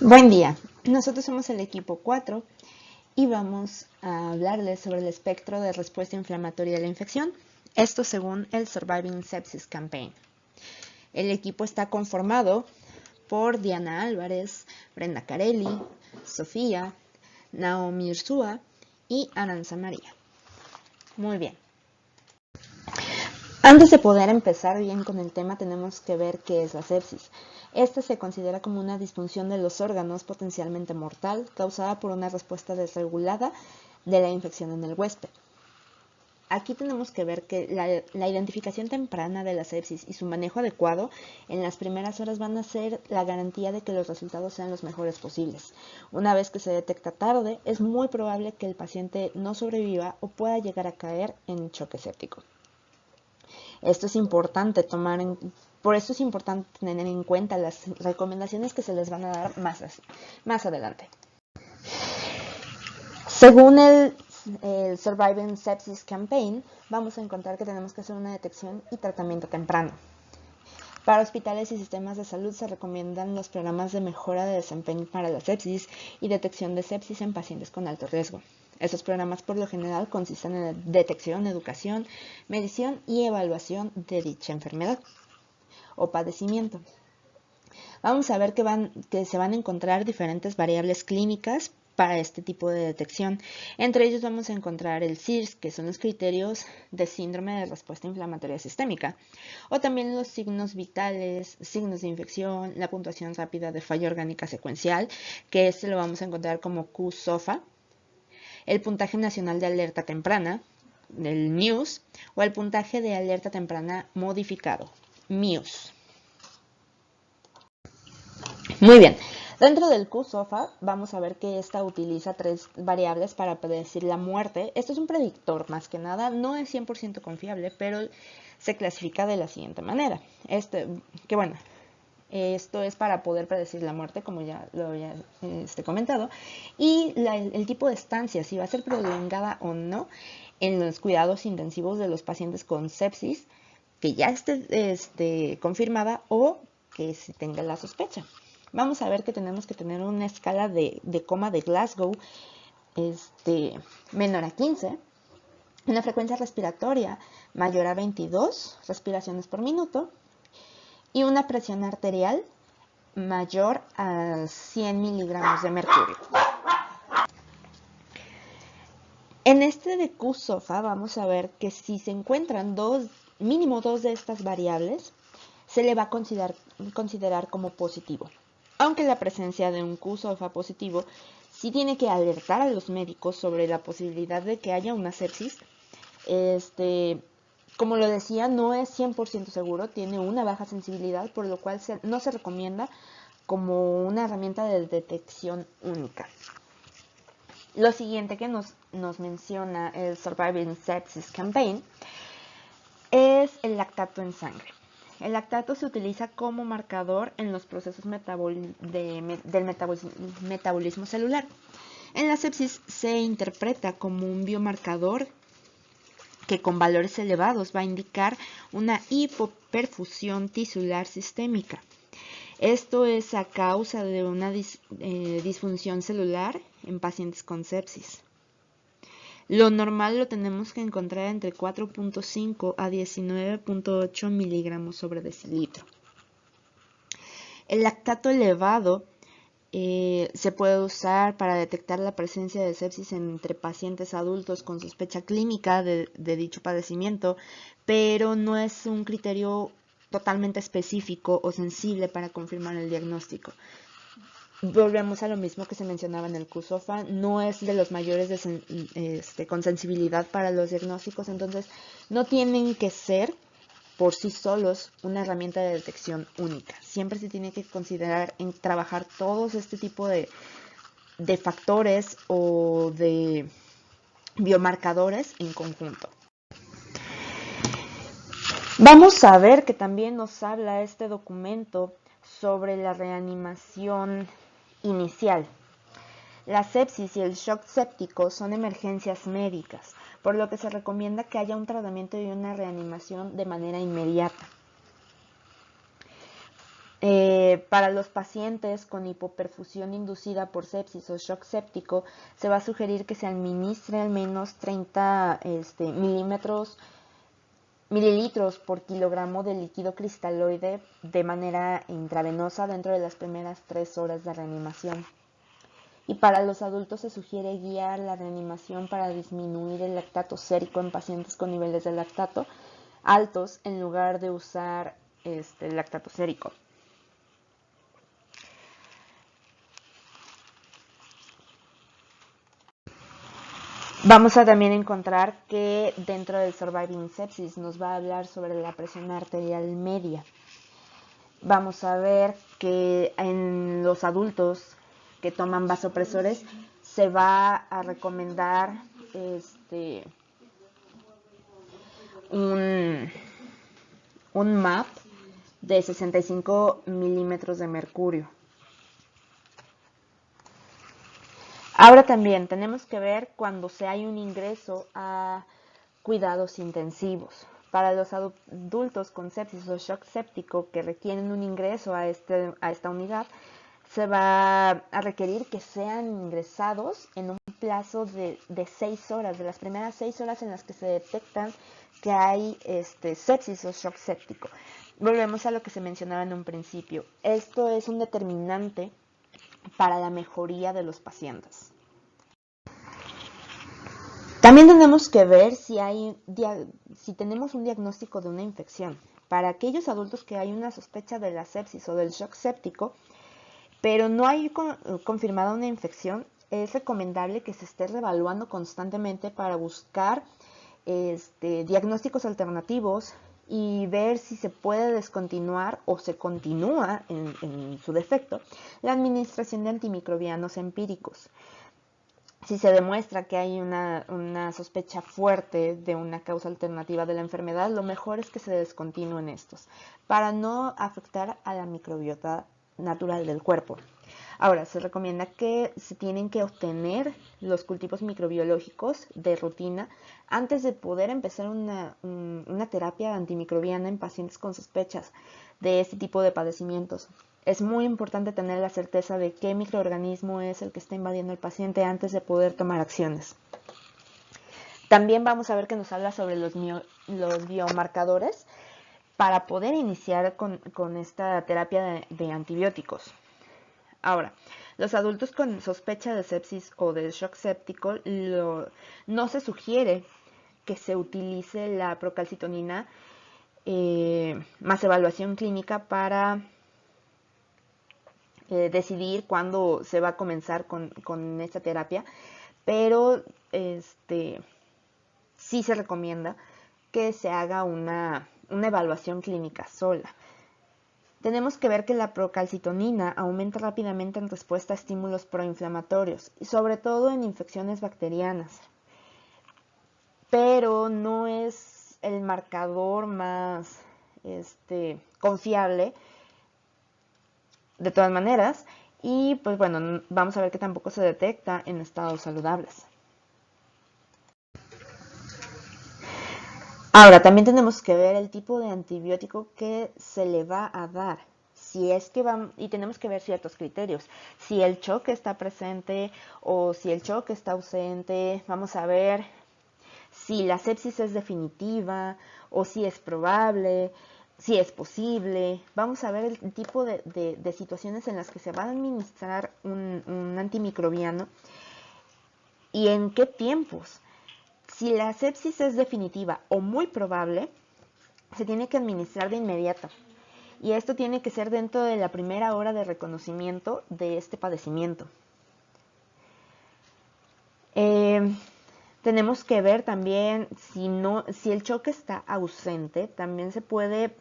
Buen día, nosotros somos el equipo 4 y vamos a hablarles sobre el espectro de respuesta inflamatoria a la infección, esto según el Surviving Sepsis Campaign. El equipo está conformado por Diana Álvarez, Brenda Carelli, Sofía, Naomi Ursúa y Aranza María. Muy bien. Antes de poder empezar bien con el tema, tenemos que ver qué es la sepsis. Esta se considera como una disfunción de los órganos potencialmente mortal causada por una respuesta desregulada de la infección en el huésped. Aquí tenemos que ver que la identificación temprana de la sepsis y su manejo adecuado en las primeras horas van a ser la garantía de que los resultados sean los mejores posibles. Una vez que se detecta tarde, es muy probable que el paciente no sobreviva o pueda llegar a caer en choque séptico. Esto es importante por eso es importante tener en cuenta las recomendaciones que se les van a dar más adelante. Según el Surviving Sepsis Campaign, vamos a encontrar que tenemos que hacer una detección y tratamiento temprano. Para hospitales y sistemas de salud se recomiendan los programas de mejora de desempeño para la sepsis y detección de sepsis en pacientes con alto riesgo. Estos programas por lo general consisten en la detección, educación, medición y evaluación de dicha enfermedad o padecimiento. Vamos a ver que se van a encontrar diferentes variables clínicas para este tipo de detección. Entre ellos vamos a encontrar el SIRS, que son los criterios de síndrome de respuesta inflamatoria sistémica, o también los signos vitales, signos de infección, la puntuación rápida de falla orgánica secuencial, que este lo vamos a encontrar como Q-SOFA, el puntaje nacional de alerta temprana, el NEWS, o el puntaje de alerta temprana modificado, MIUS. Muy bien, dentro del Q-SOFA vamos a ver que esta utiliza tres variables para predecir la muerte. Esto es un predictor más que nada, no es 100% confiable, pero se clasifica de la siguiente manera. Esto es para poder predecir la muerte, como ya lo había comentado, y el tipo de estancia, si va a ser prolongada o no en los cuidados intensivos de los pacientes con sepsis, que ya esté confirmada o que se tenga la sospecha. Vamos a ver que tenemos que tener una escala de coma de Glasgow menor a 15, una frecuencia respiratoria mayor a 22 respiraciones por minuto y una presión arterial mayor a 100 miligramos de mercurio. En este de Q-SOFA vamos a ver que si se encuentran mínimo dos de estas variables, se le va a considerar como positivo. Aunque la presencia de un Q-SOFA positivo sí tiene que alertar a los médicos sobre la posibilidad de que haya una sepsis. Como lo decía, no es 100% seguro, tiene una baja sensibilidad, por lo cual no se recomienda como una herramienta de detección única. Lo siguiente que nos menciona el Surviving Sepsis Campaign es el lactato en sangre. El lactato se utiliza como marcador en los procesos del metabolismo celular. En la sepsis se interpreta como un biomarcador que con valores elevados va a indicar una hipoperfusión tisular sistémica. Esto es a causa de una disfunción celular en pacientes con sepsis. Lo normal lo tenemos que encontrar entre 4.5 a 19.8 miligramos sobre decilitro. El lactato elevado se puede usar para detectar la presencia de sepsis entre pacientes adultos con sospecha clínica de dicho padecimiento, pero no es un criterio totalmente específico o sensible para confirmar el diagnóstico. Volvemos a lo mismo que se mencionaba en el Q-SOFA, no es de los mayores con sensibilidad para los diagnósticos, entonces no tienen que ser por sí solos una herramienta de detección única. Siempre se tiene que considerar en trabajar todos este tipo de factores o de biomarcadores en conjunto. Vamos a ver que también nos habla este documento sobre la reanimación inicial. La sepsis y el shock séptico son emergencias médicas, por lo que se recomienda que haya un tratamiento y una reanimación de manera inmediata. Para los pacientes con hipoperfusión inducida por sepsis o shock séptico, se va a sugerir que se administre al menos 30 mililitros por kilogramo de líquido cristaloide de manera intravenosa dentro de las primeras 3 horas de reanimación. Y para los adultos se sugiere guiar la reanimación para disminuir el lactato sérico en pacientes con niveles de lactato altos en lugar de usar el lactato sérico. Vamos a también encontrar que dentro del Surviving Sepsis nos va a hablar sobre la presión arterial media. Vamos a ver que en los adultos que toman vasopresores se va a recomendar un MAP de 65 milímetros de mercurio. Ahora también tenemos que ver cuando se hay un ingreso a cuidados intensivos. Para los adultos con sepsis o shock séptico que requieren un ingreso a esta unidad, se va a requerir que sean ingresados en un plazo de 6 horas, de las primeras 6 horas en las que se detectan que hay sepsis o shock séptico. Volvemos a lo que se mencionaba en un principio. Esto es un determinante para la mejoría de los pacientes. También tenemos que ver si tenemos un diagnóstico de una infección. Para aquellos adultos que hay una sospecha de la sepsis o del shock séptico, pero no hay confirmada una infección, es recomendable que se esté reevaluando constantemente para buscar diagnósticos alternativos y ver si se puede descontinuar o se continúa en su defecto la administración de antimicrobianos empíricos. Si se demuestra que hay una sospecha fuerte de una causa alternativa de la enfermedad, lo mejor es que se descontinúen estos para no afectar a la microbiota natural del cuerpo. Ahora, se recomienda que se tienen que obtener los cultivos microbiológicos de rutina antes de poder empezar una terapia antimicrobiana en pacientes con sospechas de este tipo de padecimientos. Es muy importante tener la certeza de qué microorganismo es el que está invadiendo al paciente antes de poder tomar acciones. También vamos a ver que nos habla sobre los biomarcadores para poder iniciar con esta terapia de antibióticos. Ahora, los adultos con sospecha de sepsis o de shock séptico no se sugiere que se utilice la procalcitonina más evaluación clínica para decidir cuándo se va a comenzar con esta terapia, pero sí se recomienda que se haga una evaluación clínica sola. Tenemos que ver que la procalcitonina aumenta rápidamente en respuesta a estímulos proinflamatorios, y sobre todo en infecciones bacterianas, pero no es el marcador más confiable de todas maneras, y pues bueno, vamos a ver que tampoco se detecta en estados saludables. Ahora, también tenemos que ver el tipo de antibiótico que se le va a dar. Y tenemos que ver ciertos criterios. Si el shock está presente o si el shock está ausente. Vamos a ver si la sepsis es definitiva o si es probable, si es posible. Vamos a ver el tipo de situaciones en las que se va a administrar un antimicrobiano y en qué tiempos. Si la sepsis es definitiva o muy probable, se tiene que administrar de inmediato. Y esto tiene que ser dentro de la primera hora de reconocimiento de este padecimiento. Tenemos que ver también si el choque está ausente, también se puede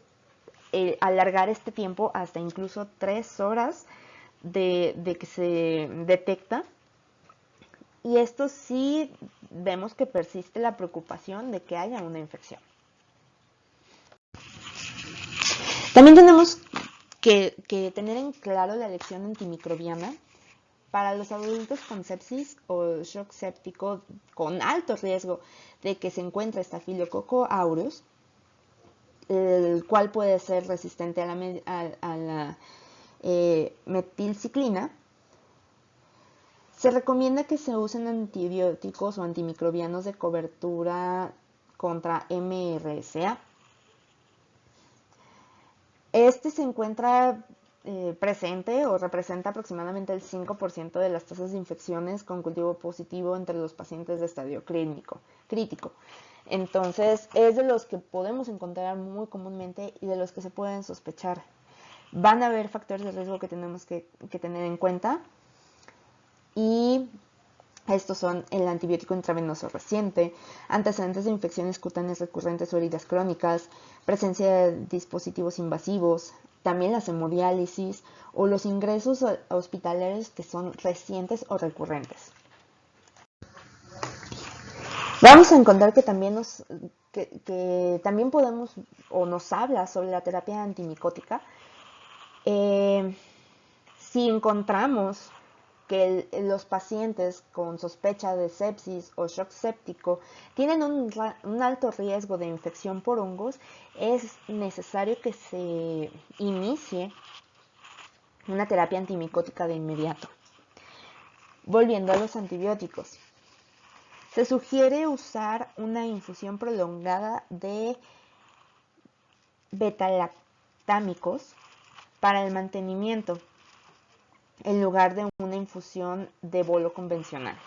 alargar este tiempo hasta incluso 3 horas de que se detecta. Y esto sí vemos que persiste la preocupación de que haya una infección. También tenemos que tener en claro la elección antimicrobiana para los adultos con sepsis o shock séptico con alto riesgo de que se encuentre Staphylococcus aureus, el cual puede ser resistente a la metilciclina, se recomienda que se usen antibióticos o antimicrobianos de cobertura contra MRSA. Este se encuentra presente o representa aproximadamente el 5% de las tasas de infecciones con cultivo positivo entre los pacientes de estadio crítico. Entonces, es de los que podemos encontrar muy comúnmente y de los que se pueden sospechar. Van a haber factores de riesgo que tenemos que tener en cuenta, y estos son el antibiótico intravenoso reciente, antecedentes de infecciones cutáneas recurrentes o heridas crónicas, presencia de dispositivos invasivos, también la hemodiálisis o los ingresos hospitalarios que son recientes o recurrentes. Vamos a encontrar que también también podemos o nos habla sobre la terapia antimicótica. Si encontramos que los pacientes con sospecha de sepsis o shock séptico tienen un alto riesgo de infección por hongos, es necesario que se inicie una terapia antimicótica de inmediato. Volviendo a los antibióticos, se sugiere usar una infusión prolongada de betalactámicos para el mantenimiento, en lugar de una infusión de bolo convencional.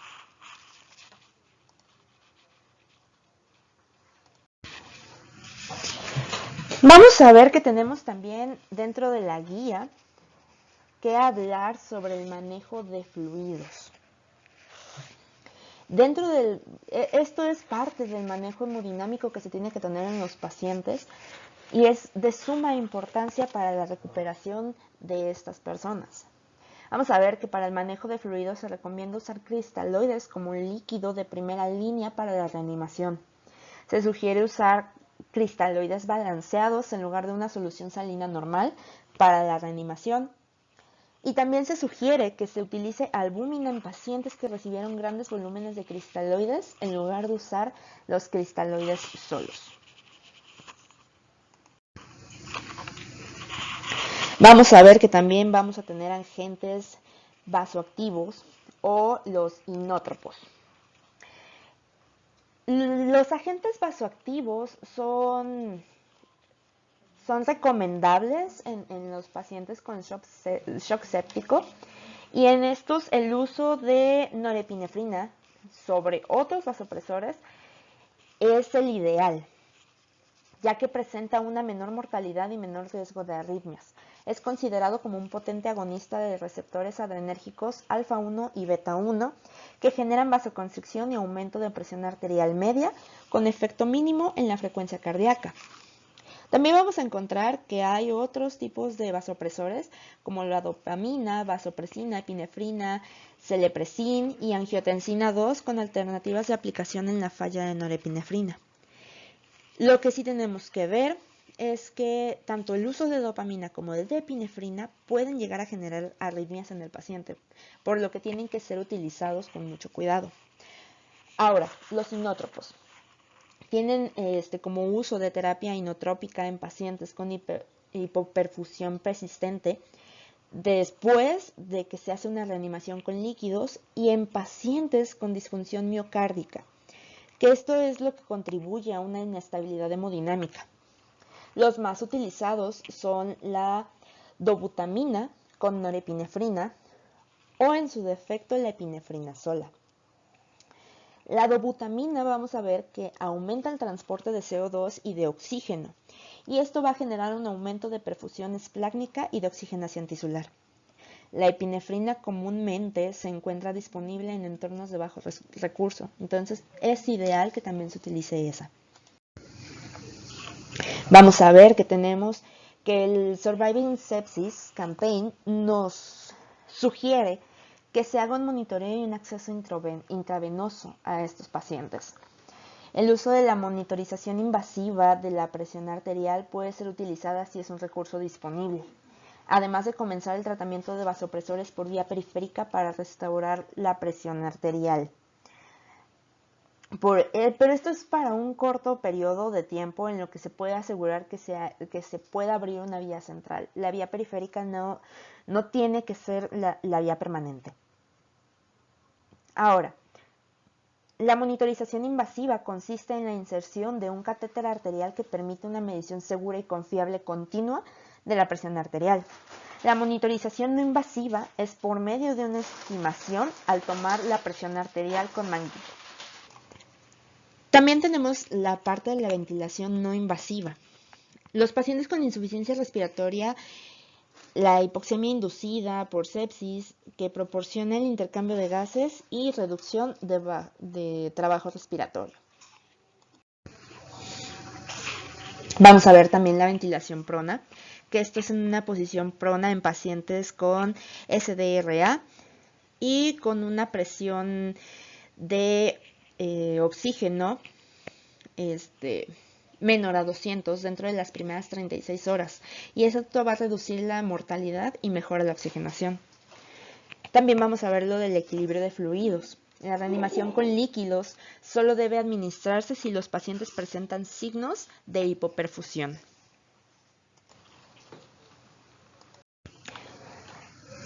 Vamos a ver que tenemos también dentro de la guía que hablar sobre el manejo de fluidos. Esto es parte del manejo hemodinámico que se tiene que tener en los pacientes y es de suma importancia para la recuperación de estas personas. Vamos a ver que para el manejo de fluidos se recomienda usar cristaloides como un líquido de primera línea para la reanimación. Se sugiere usar cristaloides balanceados en lugar de una solución salina normal para la reanimación. Y también se sugiere que se utilice albúmina en pacientes que recibieron grandes volúmenes de cristaloides en lugar de usar los cristaloides solos. Vamos a ver que también vamos a tener agentes vasoactivos o los inótropos. Los agentes vasoactivos son recomendables en los pacientes con shock séptico, y en estos el uso de norepinefrina sobre otros vasopresores es el ideal, ya que presenta una menor mortalidad y menor riesgo de arritmias. Es considerado como un potente agonista de receptores adrenérgicos alfa 1 y beta 1 que generan vasoconstricción y aumento de presión arterial media con efecto mínimo en la frecuencia cardíaca. También vamos a encontrar que hay otros tipos de vasopresores como la dopamina, vasopresina, epinefrina, celepresin y angiotensina 2 con alternativas de aplicación en la falla de norepinefrina. Lo que sí tenemos que ver es que tanto el uso de dopamina como el de epinefrina pueden llegar a generar arritmias en el paciente, por lo que tienen que ser utilizados con mucho cuidado. Ahora, los inótropos tienen como uso de terapia inotrópica en pacientes con hipoperfusión persistente después de que se hace una reanimación con líquidos y en pacientes con disfunción miocárdica, que esto es lo que contribuye a una inestabilidad hemodinámica. Los más utilizados son la dobutamina con norepinefrina o en su defecto la epinefrina sola. La dobutamina vamos a ver que aumenta el transporte de CO2 y de oxígeno, y esto va a generar un aumento de perfusión esplácnica y de oxigenación tisular. La epinefrina comúnmente se encuentra disponible en entornos de bajo recurso, entonces es ideal que también se utilice esa. Vamos a ver que tenemos que el Surviving Sepsis Campaign nos sugiere que se haga un monitoreo y un acceso intravenoso a estos pacientes. El uso de la monitorización invasiva de la presión arterial puede ser utilizada si es un recurso disponible, además de comenzar el tratamiento de vasopresores por vía periférica para restaurar la presión arterial. Pero esto es para un corto periodo de tiempo en lo que se puede asegurar que se pueda abrir una vía central. La vía periférica no tiene que ser la vía permanente. Ahora, la monitorización invasiva consiste en la inserción de un catéter arterial que permite una medición segura y confiable continua de la presión arterial. La monitorización no invasiva es por medio de una estimación al tomar la presión arterial con manguito. También tenemos la parte de la ventilación no invasiva. Los pacientes con insuficiencia respiratoria, la hipoxemia inducida por sepsis, que proporciona el intercambio de gases y reducción de trabajo respiratorio. Vamos a ver también la ventilación prona, que esto es en una posición prona en pacientes con SDRA y con una presión de oxígeno menor a 200 dentro de las primeras 36 horas. Y eso va a reducir la mortalidad y mejora la oxigenación. También vamos a ver lo del equilibrio de fluidos. La reanimación con líquidos solo debe administrarse si los pacientes presentan signos de hipoperfusión.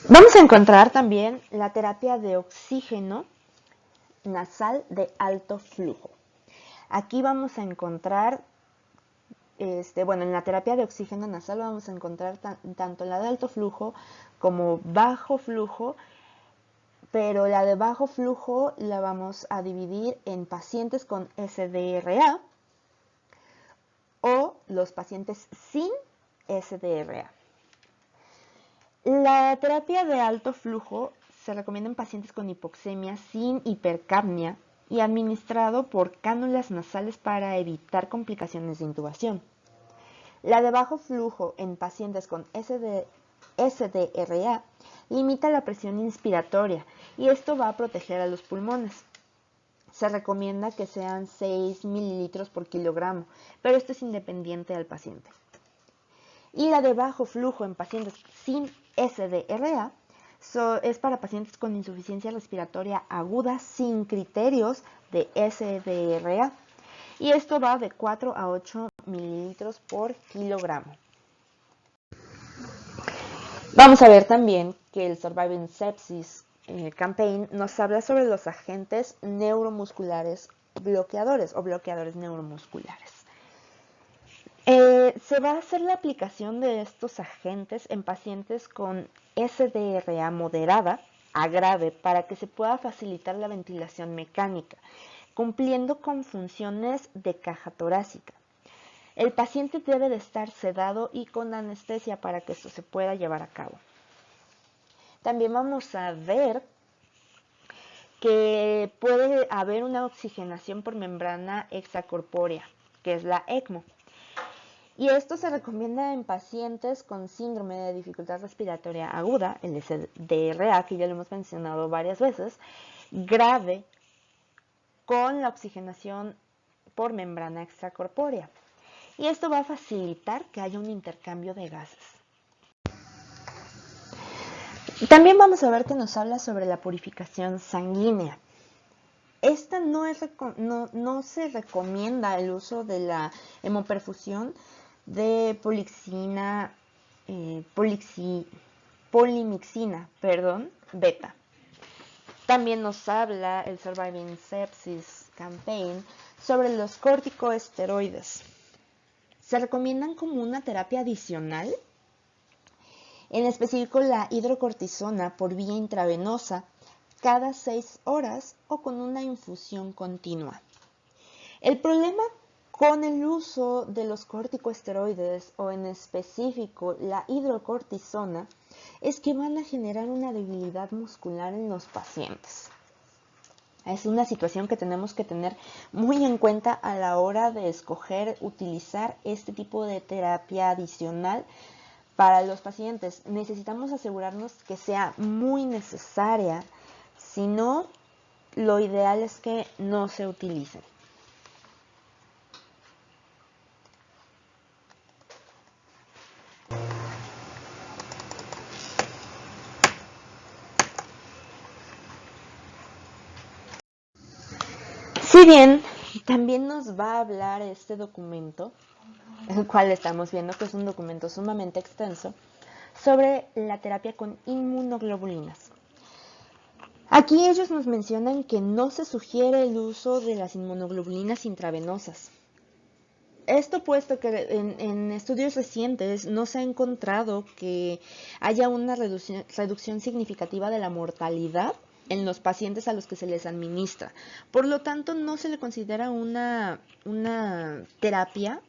Vamos a encontrar también la terapia de oxígeno nasal de alto flujo. Aquí vamos a encontrar, en la terapia de oxígeno nasal vamos a encontrar tanto la de alto flujo como bajo flujo, pero la de bajo flujo la vamos a dividir en pacientes con SDRA o los pacientes sin SDRA. La terapia de alto flujo se recomienda en pacientes con hipoxemia sin hipercapnia y administrado por cánulas nasales para evitar complicaciones de intubación. La de bajo flujo en pacientes con SDRA limita la presión inspiratoria y esto va a proteger a los pulmones. Se recomienda que sean 6 mililitros por kilogramo, pero esto es independiente al paciente. Y la de bajo flujo en pacientes sin SDRA es para pacientes con insuficiencia respiratoria aguda sin criterios de SDRA. Y esto va de 4 a 8 mililitros por kilogramo. Vamos a ver también que el Surviving Sepsis Campaign nos habla sobre los agentes neuromusculares bloqueadores o bloqueadores neuromusculares. Se va a hacer la aplicación de estos agentes en pacientes con SDRA moderada a grave para que se pueda facilitar la ventilación mecánica, cumpliendo con funciones de caja torácica. El paciente debe de estar sedado y con anestesia para que esto se pueda llevar a cabo. También vamos a ver que puede haber una oxigenación por membrana extracorpórea, que es la ECMO. Y esto se recomienda en pacientes con síndrome de dificultad respiratoria aguda, el SDRA, que ya lo hemos mencionado varias veces, grave, con la oxigenación por membrana extracorpórea. Y esto va a facilitar que haya un intercambio de gases. También vamos a ver que nos habla sobre la purificación sanguínea. Esta no se recomienda el uso de la hemoperfusión de polimixina, beta. También nos habla el Surviving Sepsis Campaign sobre los corticosteroides. Se recomiendan como una terapia adicional, en específico la hidrocortisona por vía intravenosa cada 6 horas o con una infusión continua. El problema con el uso de los corticosteroides o en específico la hidrocortisona es que van a generar una debilidad muscular en los pacientes. Es una situación que tenemos que tener muy en cuenta a la hora de escoger utilizar este tipo de terapia adicional para los pacientes. Necesitamos asegurarnos que sea muy necesaria, si no, lo ideal es que no se utilicen. Si bien también nos va a hablar este documento, el cual estamos viendo que es un documento sumamente extenso, sobre la terapia con inmunoglobulinas. Aquí ellos nos mencionan que no se sugiere el uso de las inmunoglobulinas intravenosas. Esto puesto que en estudios recientes no se ha encontrado que haya una reducción significativa de la mortalidad en los pacientes a los que se les administra. Por lo tanto, no se le considera una terapia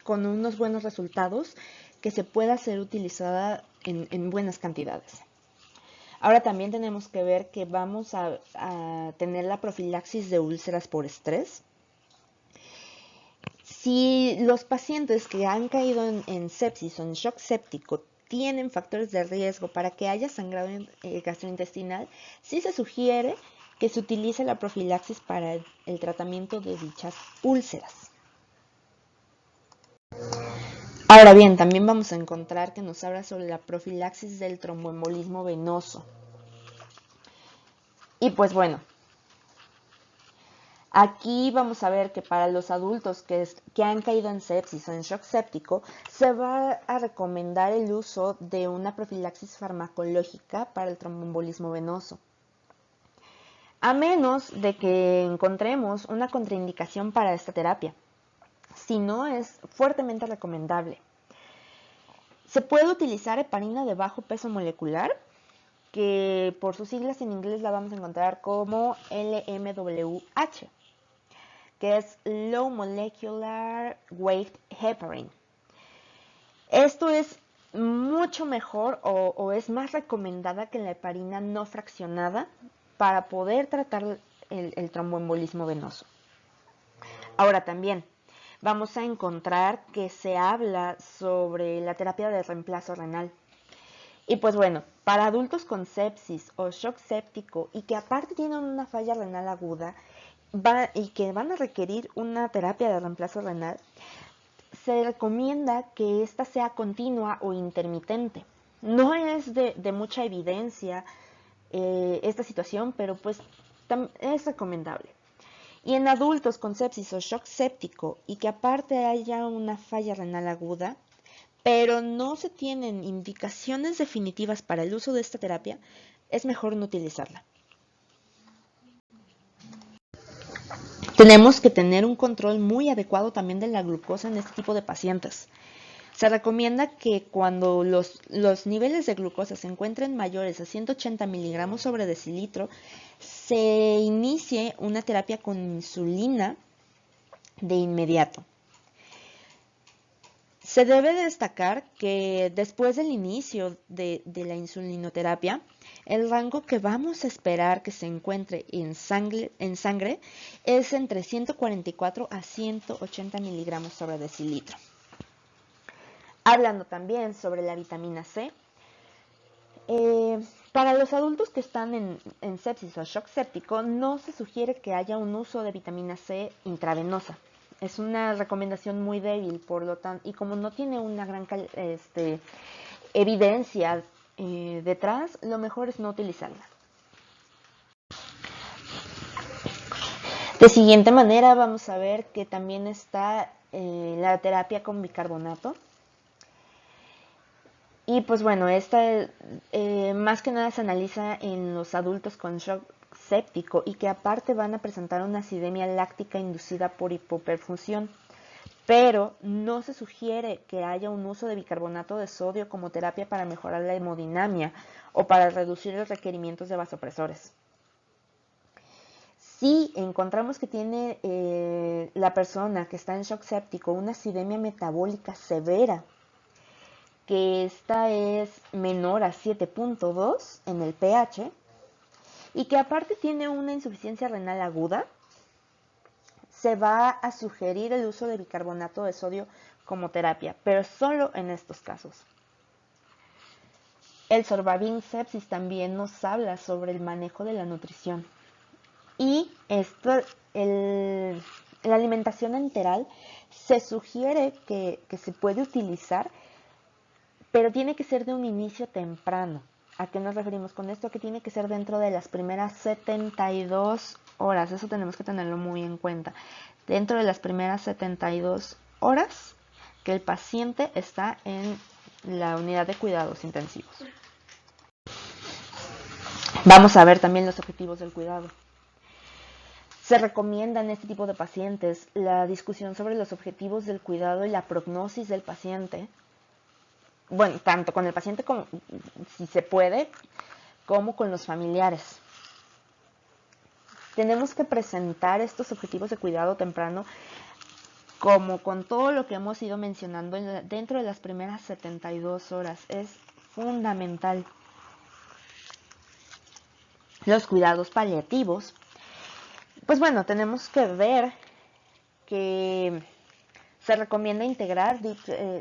con unos buenos resultados que se pueda ser utilizada en buenas cantidades. Ahora también tenemos que ver que vamos a tener la profilaxis de úlceras por estrés. Si los pacientes que han caído en sepsis o en shock séptico tienen factores de riesgo para que haya sangrado gastrointestinal, sí se sugiere que se utilice la profilaxis para el tratamiento de dichas úlceras. Ahora bien, también vamos a encontrar que nos habla sobre la profilaxis del tromboembolismo venoso. Y pues bueno, aquí vamos a ver que para los adultos que han caído en sepsis o en shock séptico, se va a recomendar el uso de una profilaxis farmacológica para el tromboembolismo venoso. A menos de que encontremos una contraindicación para esta terapia. Si no, es fuertemente recomendable. Se puede utilizar heparina de bajo peso molecular, que por sus siglas en inglés la vamos a encontrar como LMWH, que es Low Molecular Weight Heparin. Esto es mucho mejor o es más recomendada que la heparina no fraccionada para poder tratar el tromboembolismo venoso. Ahora también vamos a encontrar que se habla sobre la terapia de reemplazo renal. Y pues bueno, para adultos con sepsis o shock séptico y que aparte tienen una falla renal aguda y que van a requerir una terapia de reemplazo renal, se recomienda que esta sea continua o intermitente. No es de mucha evidencia esta situación, pero pues es recomendable. Y en adultos con sepsis o shock séptico y que aparte haya una falla renal aguda, pero no se tienen indicaciones definitivas para el uso de esta terapia, es mejor no utilizarla. Tenemos que tener un control muy adecuado también de la glucosa en este tipo de pacientes. Se recomienda que cuando los niveles de glucosa se encuentren mayores a 180 miligramos sobre decilitro, se inicie una terapia con insulina de inmediato. Se debe destacar que después del inicio de la insulinoterapia, el rango que vamos a esperar que se encuentre en sangre es entre 144 a 180 miligramos sobre decilitro. Hablando también sobre la vitamina C, para los adultos que están en sepsis o shock séptico, no se sugiere que haya un uso de vitamina C intravenosa. Es una recomendación muy débil, por lo tanto, y como no tiene una gran evidencia detrás, lo mejor es no utilizarla. De siguiente manera, vamos a ver que también está la terapia con bicarbonato. Y pues bueno, esta más que nada se analiza en los adultos con shock séptico y que aparte van a presentar una acidemia láctica inducida por hipoperfusión. Pero no se sugiere que haya un uso de bicarbonato de sodio como terapia para mejorar la hemodinamia o para reducir los requerimientos de vasopresores. Si encontramos que tiene la persona que está en shock séptico una acidemia metabólica severa, que esta es menor a 7.2 en el pH y que aparte tiene una insuficiencia renal aguda, se va a sugerir el uso de bicarbonato de sodio como terapia, pero solo en estos casos. El Surviving Sepsis también nos habla sobre el manejo de la nutrición. Y la alimentación enteral se sugiere que se puede utilizar, pero tiene que ser de un inicio temprano. ¿A qué nos referimos con esto? Que tiene que ser dentro de las primeras 72 horas. Eso tenemos que tenerlo muy en cuenta. Dentro de las primeras 72 horas que el paciente está en la unidad de cuidados intensivos. Vamos a ver también los objetivos del cuidado. Se recomienda en este tipo de pacientes la discusión sobre los objetivos del cuidado y la prognosis del paciente. Bueno, tanto con el paciente como, si se puede, como con los familiares. Tenemos que presentar estos objetivos de cuidado temprano como con todo lo que hemos ido mencionando dentro de las primeras 72 horas. Es fundamental. Los cuidados paliativos. Pues bueno, tenemos que ver que se recomienda integrar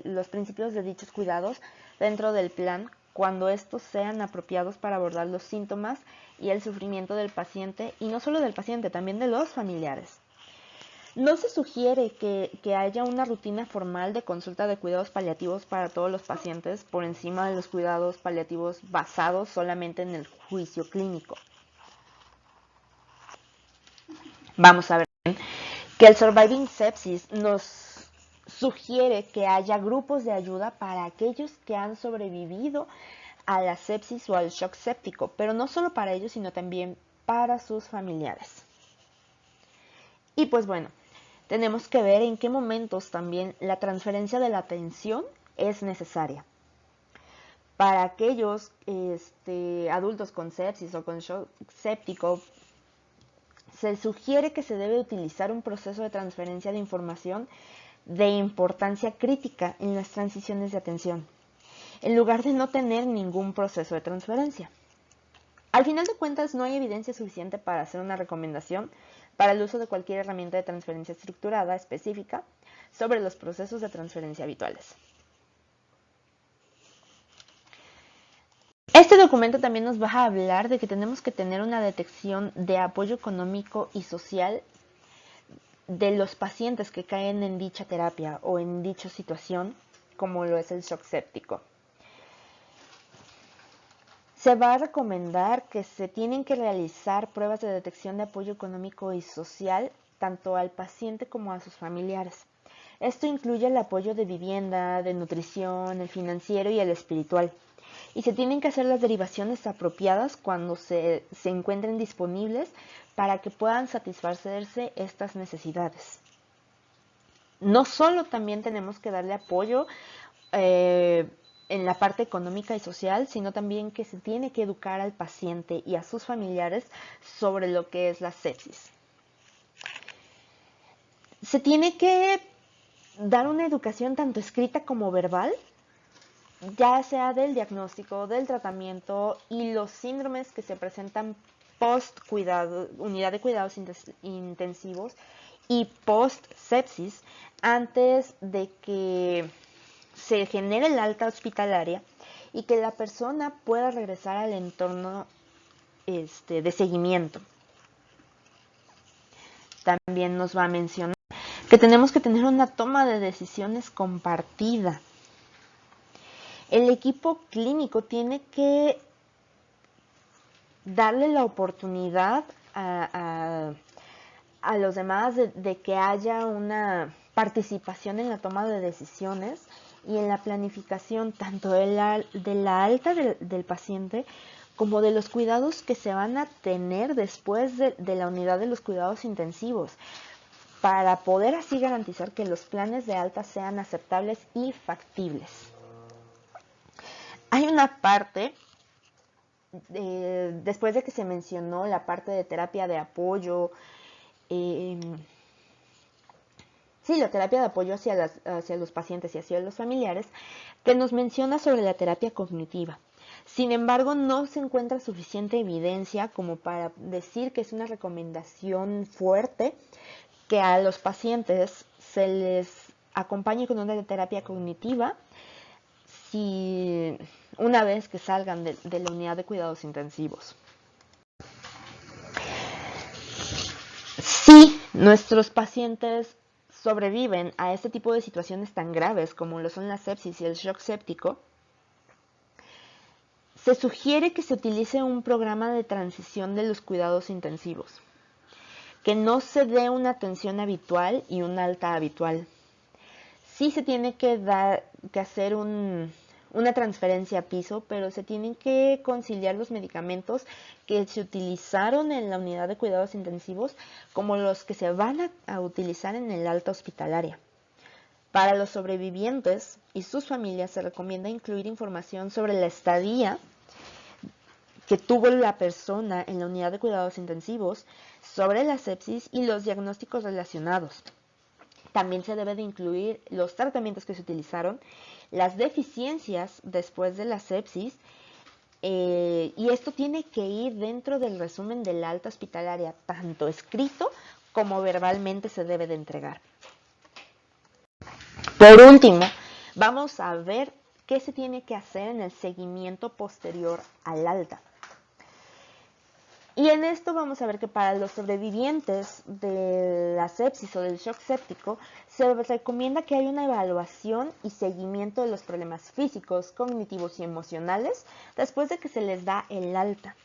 los principios de dichos cuidados dentro del plan cuando estos sean apropiados para abordar los síntomas y el sufrimiento del paciente, y no solo del paciente, también de los familiares. No se sugiere que haya una rutina formal de consulta de cuidados paliativos para todos los pacientes por encima de los cuidados paliativos basados solamente en el juicio clínico. Vamos a ver que el Surviving Sepsis nos sugiere que haya grupos de ayuda para aquellos que han sobrevivido a la sepsis o al shock séptico, pero no solo para ellos, sino también para sus familiares. Y pues bueno, tenemos que ver en qué momentos también la transferencia de la atención es necesaria. Para aquellos adultos con sepsis o con shock séptico, se sugiere que se debe utilizar un proceso de transferencia de información de importancia crítica en las transiciones de atención, en lugar de no tener ningún proceso de transferencia. Al final de cuentas, no hay evidencia suficiente para hacer una recomendación para el uso de cualquier herramienta de transferencia estructurada específica sobre los procesos de transferencia habituales. Este documento también nos va a hablar de que tenemos que tener una detección de apoyo económico y social de los pacientes que caen en dicha terapia o en dicha situación, como lo es el shock séptico. Se va a recomendar que se tienen que realizar pruebas de detección de apoyo económico y social tanto al paciente como a sus familiares. Esto incluye el apoyo de vivienda, de nutrición, el financiero y el espiritual. Y se tienen que hacer las derivaciones apropiadas cuando se encuentren disponibles para que puedan satisfacerse estas necesidades. No solo también tenemos que darle apoyo en la parte económica y social, sino también que se tiene que educar al paciente y a sus familiares sobre lo que es la sepsis. Se tiene que dar una educación tanto escrita como verbal, ya sea del diagnóstico, del tratamiento y los síndromes que se presentan post-cuidado, unidad de cuidados intensivos y post-sepsis, antes de que se genere el alta hospitalaria y que la persona pueda regresar al entorno de seguimiento. También nos va a mencionar que tenemos que tener una toma de decisiones compartida. El equipo clínico tiene que darle la oportunidad a los demás de que haya una participación en la toma de decisiones y en la planificación tanto de la alta del paciente como de los cuidados que se van a tener después de la unidad de los cuidados intensivos, para poder así garantizar que los planes de alta sean aceptables y factibles. Hay una parte, después de que se mencionó la parte de terapia de apoyo, la terapia de apoyo hacia los pacientes y hacia los familiares, que nos menciona sobre la terapia cognitiva. Sin embargo, no se encuentra suficiente evidencia como para decir que es una recomendación fuerte que a los pacientes se les acompañe con una terapia cognitiva una vez que salgan de la unidad de cuidados intensivos. Si nuestros pacientes sobreviven a este tipo de situaciones tan graves como lo son la sepsis y el shock séptico, Se sugiere que se utilice un programa de transición de los cuidados intensivos, que no se dé una atención habitual y una alta habitual. Sí se tiene que hacer una transferencia a piso, pero se tienen que conciliar los medicamentos que se utilizaron en la unidad de cuidados intensivos como los que se van a utilizar en el alta hospitalaria. Para los sobrevivientes y sus familias se recomienda incluir información sobre la estadía que tuvo la persona en la unidad de cuidados intensivos, sobre la sepsis y los diagnósticos relacionados. También se debe de incluir los tratamientos que se utilizaron, las deficiencias después de la sepsis, y esto tiene que ir dentro del resumen de la alta hospitalaria, tanto escrito como verbalmente se debe de entregar. Por último, vamos a ver qué se tiene que hacer en el seguimiento posterior al alta. Y en esto vamos a ver que para los sobrevivientes de la sepsis o del shock séptico se recomienda que haya una evaluación y seguimiento de los problemas físicos, cognitivos y emocionales después de que se les da el alta.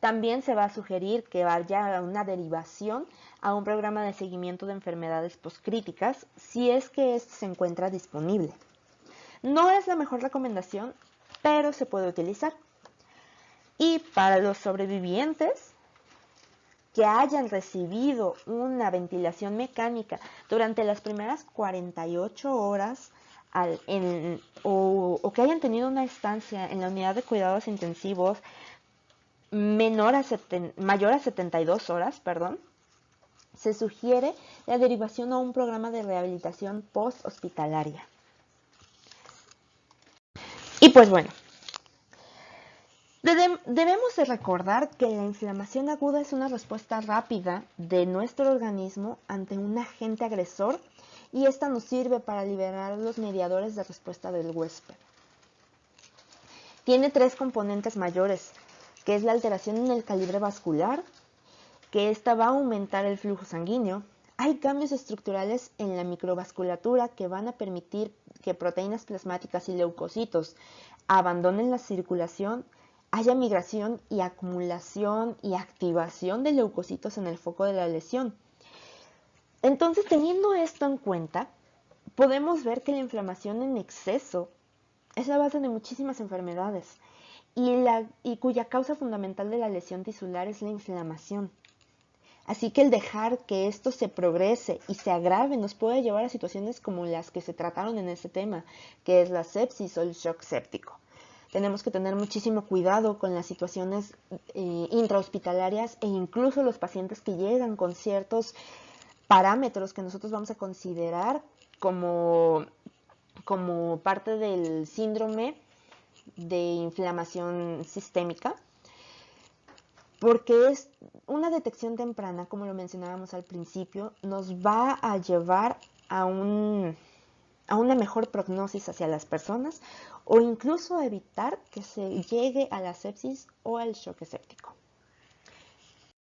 También se va a sugerir que haya una derivación a un programa de seguimiento de enfermedades postcríticas si es que este se encuentra disponible. No es la mejor recomendación, pero se puede utilizar. Y para los sobrevivientes que hayan recibido una ventilación mecánica durante las primeras 48 horas o que hayan tenido una estancia en la unidad de cuidados intensivos mayor a 72 horas, se sugiere la derivación a un programa de rehabilitación post-hospitalaria. Y pues bueno, debemos de recordar que la inflamación aguda es una respuesta rápida de nuestro organismo ante un agente agresor y esta nos sirve para liberar los mediadores de respuesta del huésped. Tiene 3 componentes mayores, que es la alteración en el calibre vascular, que esta va a aumentar el flujo sanguíneo. Hay cambios estructurales en la microvasculatura que van a permitir que proteínas plasmáticas y leucocitos abandonen la circulación, haya migración y acumulación y activación de leucocitos en el foco de la lesión. Entonces, teniendo esto en cuenta, podemos ver que la inflamación en exceso es la base de muchísimas enfermedades y cuya causa fundamental de la lesión tisular es la inflamación. Así que el dejar que esto se progrese y se agrave nos puede llevar a situaciones como las que se trataron en este tema, que es la sepsis o el shock séptico. Tenemos que tener muchísimo cuidado con las situaciones intrahospitalarias e incluso los pacientes que llegan con ciertos parámetros que nosotros vamos a considerar como parte del síndrome de inflamación sistémica, porque es una detección temprana, como lo mencionábamos al principio, nos va a llevar a una mejor prognosis hacia las personas o incluso a evitar que se llegue a la sepsis o al shock séptico.